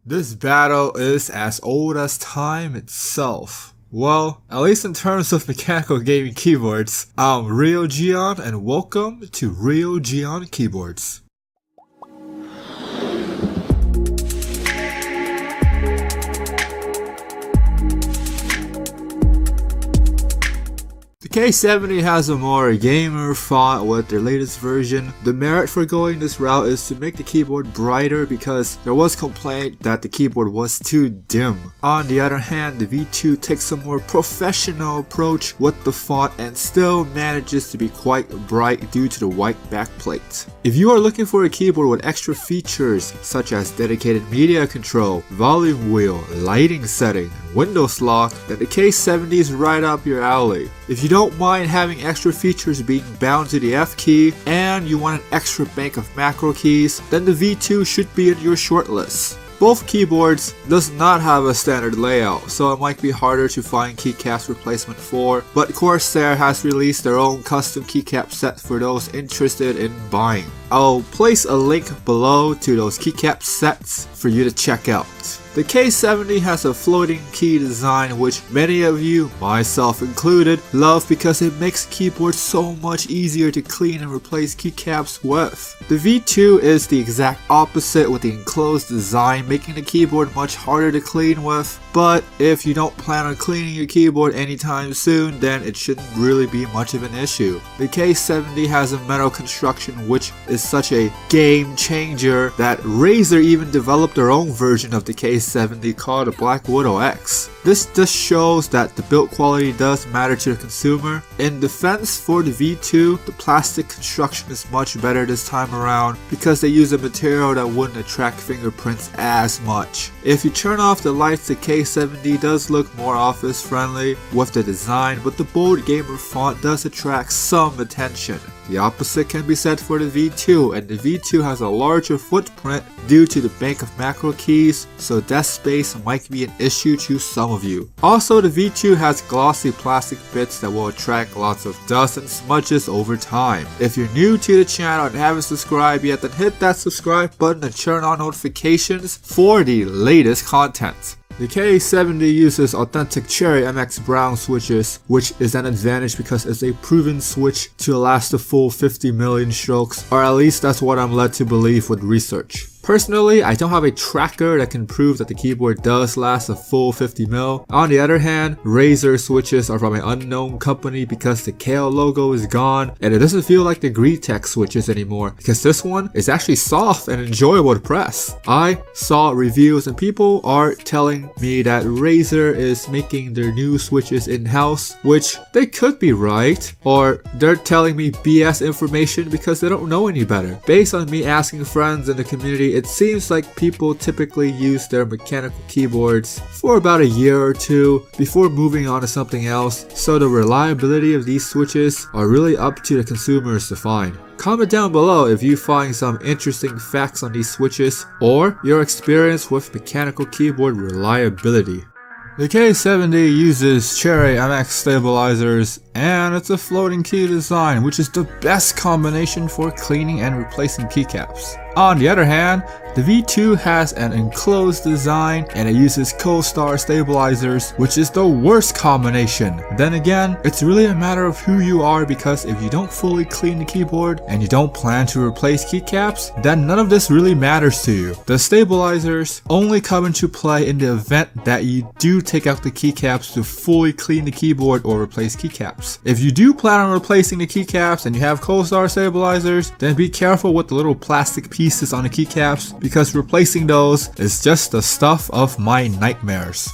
This battle is as old as time itself. Well, at least in terms of mechanical gaming keyboards. I'm Real Gion and welcome to Real Gion Keyboards. The K70 has a more gamer font with their latest version. The merit for going this route is to make the keyboard brighter because there was complaint that the keyboard was too dim. On the other hand, the V2 takes a more professional approach with the font and still manages to be quite bright due to the white backplate. If you are looking for a keyboard with extra features such as dedicated media control, volume wheel, lighting setting, and Windows lock, then the K70 is right up your alley. If you don't mind having extra features being bound to the F key and you want an extra bank of macro keys, then the V2 should be in your shortlist. Both keyboards does not have a standard layout, so it might be harder to find keycaps replacement for, but Corsair has released their own custom keycap set for those interested in buying. I'll place a link below to those keycap sets for you to check out. The K70 has a floating key design which many of you, myself included, love because it makes keyboards so much easier to clean and replace keycaps with. The V2 is the exact opposite with the enclosed design, making the keyboard much harder to clean with, but if you don't plan on cleaning your keyboard anytime soon, then it shouldn't really be much of an issue. The K70 has a metal construction which is such a game changer that Razer even developed their own version of the K70 called the BlackWidow X. This just shows that the build quality does matter to the consumer. In defense for the V2, the plastic construction is much better this time around because they use a material that wouldn't attract fingerprints as much. If you turn off the lights, the K70 does look more office friendly with the design, but the bold gamer font does attract some attention. The opposite can be said for the V2, and the V2 has a larger footprint due to the bank of macro keys, so desk space might be an issue to some of you. Also, the V2 has glossy plastic bits that will attract lots of dust and smudges over time. If you're new to the channel and haven't subscribed yet, then hit that subscribe button and turn on notifications for the latest content. The K70 uses authentic Cherry MX Brown switches, which is an advantage because it's a proven switch to last the full 50 million strokes, or at least that's what I'm led to believe with research. Personally, I don't have a tracker that can prove that the keyboard does last a full 50 mil. On the other hand, Razer switches are from an unknown company because the KL logo is gone and it doesn't feel like the Greetech switches anymore because this one is actually soft and enjoyable to press. I saw reviews and people are telling me that Razer is making their new switches in-house, which they could be right, or they're telling me BS information because they don't know any better. Based on me asking friends in the community, it seems like people typically use their mechanical keyboards for about a year or two before moving on to something else, so the reliability of these switches are really up to the consumers to find. Comment down below if you find some interesting facts on these switches or your experience with mechanical keyboard reliability. The K70 uses Cherry MX stabilizers and it's a floating key design, which is the best combination for cleaning and replacing keycaps. On the other hand, the V2 has an enclosed design and it uses Corsair stabilizers, which is the worst combination. Then again, it's really a matter of who you are because if you don't fully clean the keyboard and you don't plan to replace keycaps, then none of this really matters to you. The stabilizers only come into play in the event that you do take out the keycaps to fully clean the keyboard or replace keycaps. If you do plan on replacing the keycaps and you have Corsair stabilizers, then be careful with the little plastic pieces on the keycaps because replacing those is just the stuff of my nightmares.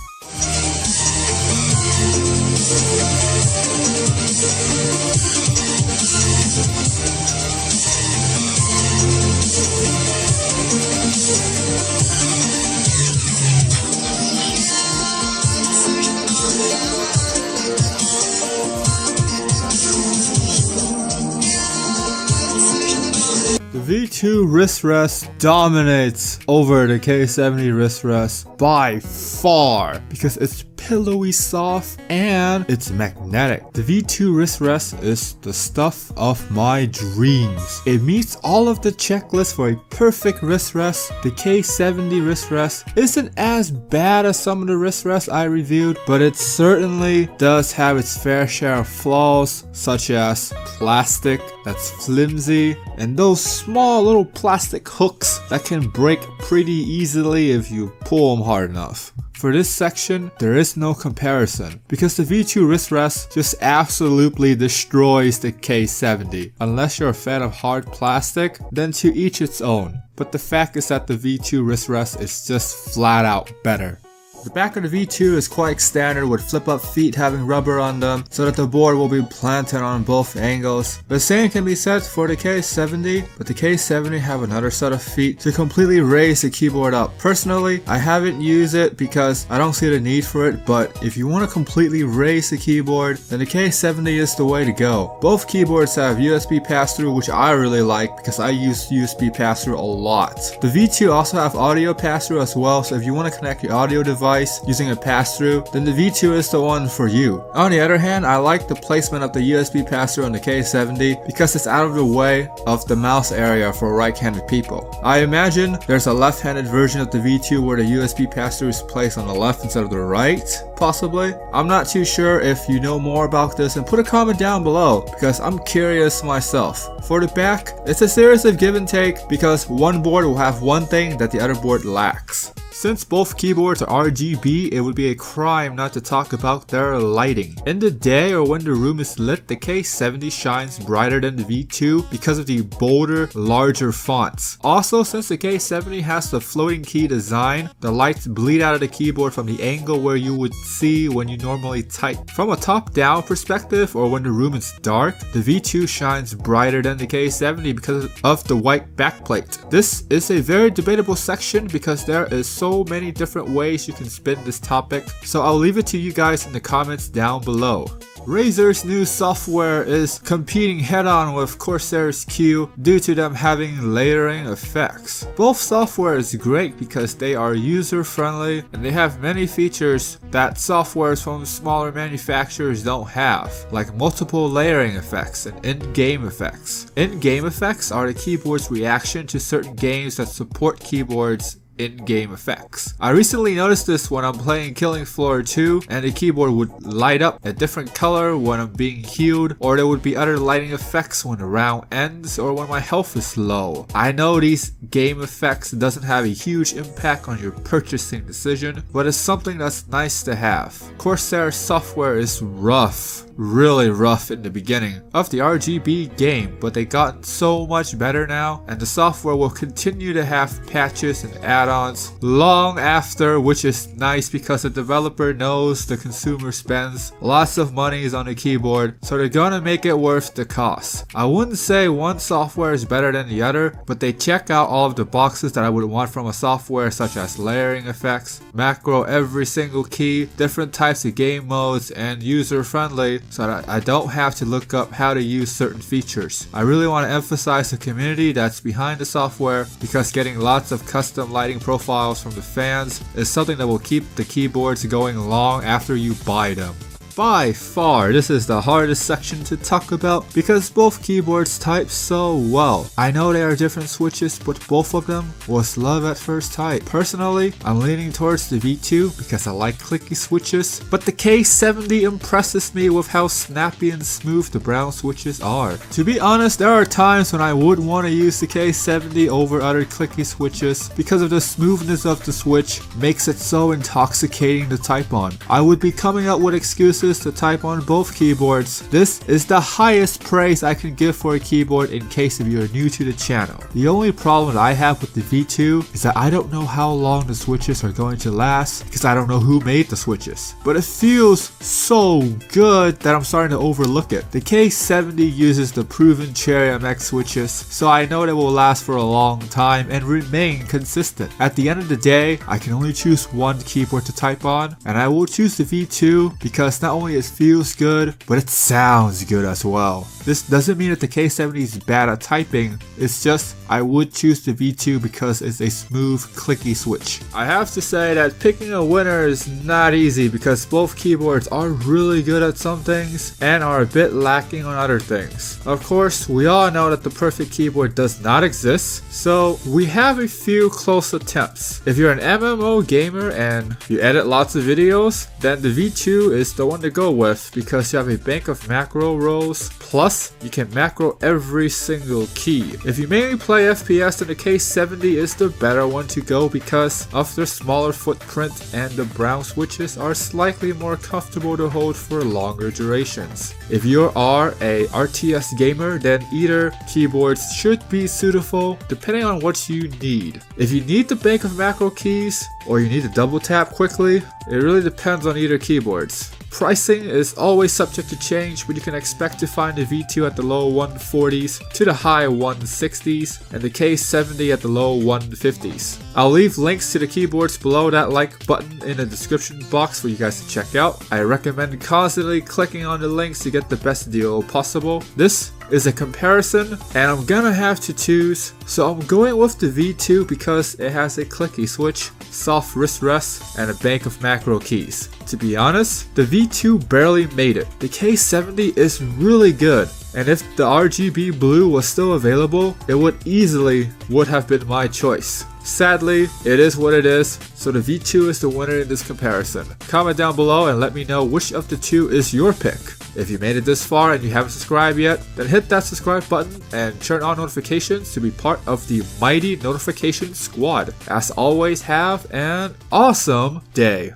The V2 V2 wrist rest dominates over the K70 wrist rest by far because it's pillowy soft and it's magnetic. The V2 wrist rest is the stuff of my dreams. It meets all of the checklists for a perfect wrist rest. The K70 wrist rest isn't as bad as some of the wrist rests I reviewed, but it certainly does have its fair share of flaws, such as plastic that's flimsy and those small little plastic hooks that can break pretty easily if you pull them hard enough. For this section, there is no comparison because the V2 wrist rest just absolutely destroys the K70. Unless you're a fan of hard plastic, then to each its own. But the fact is that the V2 wrist rest is just flat out better. The back of the V2 is quite standard with flip-up feet having rubber on them so that the board will be planted on both angles. The same can be said for the K70, but the K70 have another set of feet to completely raise the keyboard up. Personally, I haven't used it because I don't see the need for it, but if you want to completely raise the keyboard, then the K70 is the way to go. Both keyboards have USB pass-through, which I really like because I use USB pass-through a lot. The V2 also have audio pass-through as well, so if you want to connect your audio device using a pass-through, then the V2 is the one for you. On the other hand, I like the placement of the USB pass-through on the K70 because it's out of the way of the mouse area for right-handed people. I imagine there's a left-handed version of the V2 where the USB pass-through is placed on the left instead of the right, possibly. I'm not too sure. If you know more about this, and put a comment down below because I'm curious myself. For the back, it's a series of give and take because one board will have one thing that the other board lacks. Since both keyboards are RGB, it would be a crime not to talk about their lighting. In the day or when the room is lit, the K70 shines brighter than the V2 because of the bolder, larger fonts. Also, since the K70 has the floating key design, the lights bleed out of the keyboard from the angle where you would see when you normally type. From a top-down perspective or when the room is dark, the V2 shines brighter than the K70 because of the white backplate. This is a very debatable section because there is so many different ways you can spin this topic, so I'll leave it to you guys in the comments down below. Razer's new software is competing head-on with Corsair's Q due to them having layering effects. Both software is great because they are user-friendly and they have many features that softwares from smaller manufacturers don't have, like multiple layering effects and in-game effects. In-game effects are the keyboard's reaction to certain games that support keyboards in-game effects. I recently noticed this when I'm playing Killing Floor 2 and the keyboard would light up a different color when I'm being healed, or there would be other lighting effects when the round ends or when my health is low. I know these game effects doesn't have a huge impact on your purchasing decision, but it's something that's nice to have. Corsair software is rough, really rough in the beginning of the RGB game, but they got so much better now, and the software will continue to have patches and add-ons long after, which is nice because the developer knows the consumer spends lots of money on the keyboard, so they're gonna make it worth the cost. I wouldn't say one software is better than the other, but they check out all of the boxes that I would want from a software, such as layering effects, macro every single key, different types of game modes, and user-friendly, so that I don't have to look up how to use certain features. I really want to emphasize the community that's behind the software because getting lots of custom lighting profiles from the fans is something that will keep the keyboards going long after you buy them. By far, this is the hardest section to talk about because both keyboards type so well. I know they are different switches, but both of them was love at first type. Personally, I'm leaning towards the V2 because I like clicky switches, but the K70 impresses me with how snappy and smooth the brown switches are. To be honest, there are times when I would want to use the K70 over other clicky switches because of the smoothness of the switch makes it so intoxicating to type on. I would be coming up with excuses to type on both keyboards. This is the highest praise I can give for a keyboard in case if you're new to the channel. The only problem that I have with the V2 is that I don't know how long the switches are going to last because I don't know who made the switches. But it feels so good that I'm starting to overlook it. The K70 uses the proven Cherry MX switches, so I know they will last for a long time and remain consistent. At the end of the day, I can only choose one keyboard to type on, and I will choose the V2 because not only it feels good, but it sounds good as well. This doesn't mean that the K70 is bad at typing, it's just I would choose the V2 because it's a smooth, clicky switch. I have to say that picking a winner is not easy because both keyboards are really good at some things and are a bit lacking on other things. Of course, we all know that the perfect keyboard does not exist, so we have a few close attempts. If you're an MMO gamer and you edit lots of videos, then the V2 is the one to go with because you have a bank of macro rows, plus you can macro every single key. If you mainly play FPS, then the K70 is the better one to go because of their smaller footprint and the brown switches are slightly more comfortable to hold for longer durations. If you are a RTS gamer, then either keyboards should be suitable depending on what you need. If you need the bank of macro keys or you need to double tap quickly, it really depends on either keyboards. Pricing is always subject to change, but you can expect to find the V2 at the low 140s to the high 160s and the K70 at the low 150s. I'll leave links to the keyboards below that like button in the description box for you guys to check out. I recommend constantly clicking on the links to get the best deal possible. This is a comparison and I'm gonna have to choose, so I'm going with the V2 because it has a clicky switch, soft wrist rest, and a bank of macro keys. To be honest, the V2 barely made it. The K70 is really good, and if the RGB blue was still available, it would have been my choice. Sadly, it is what it is, so the V2 is the winner in this comparison. Comment down below and let me know which of the two is your pick. If you made it this far and you haven't subscribed yet, then hit that subscribe button and turn on notifications to be part of the mighty notification squad. As always, have an awesome day.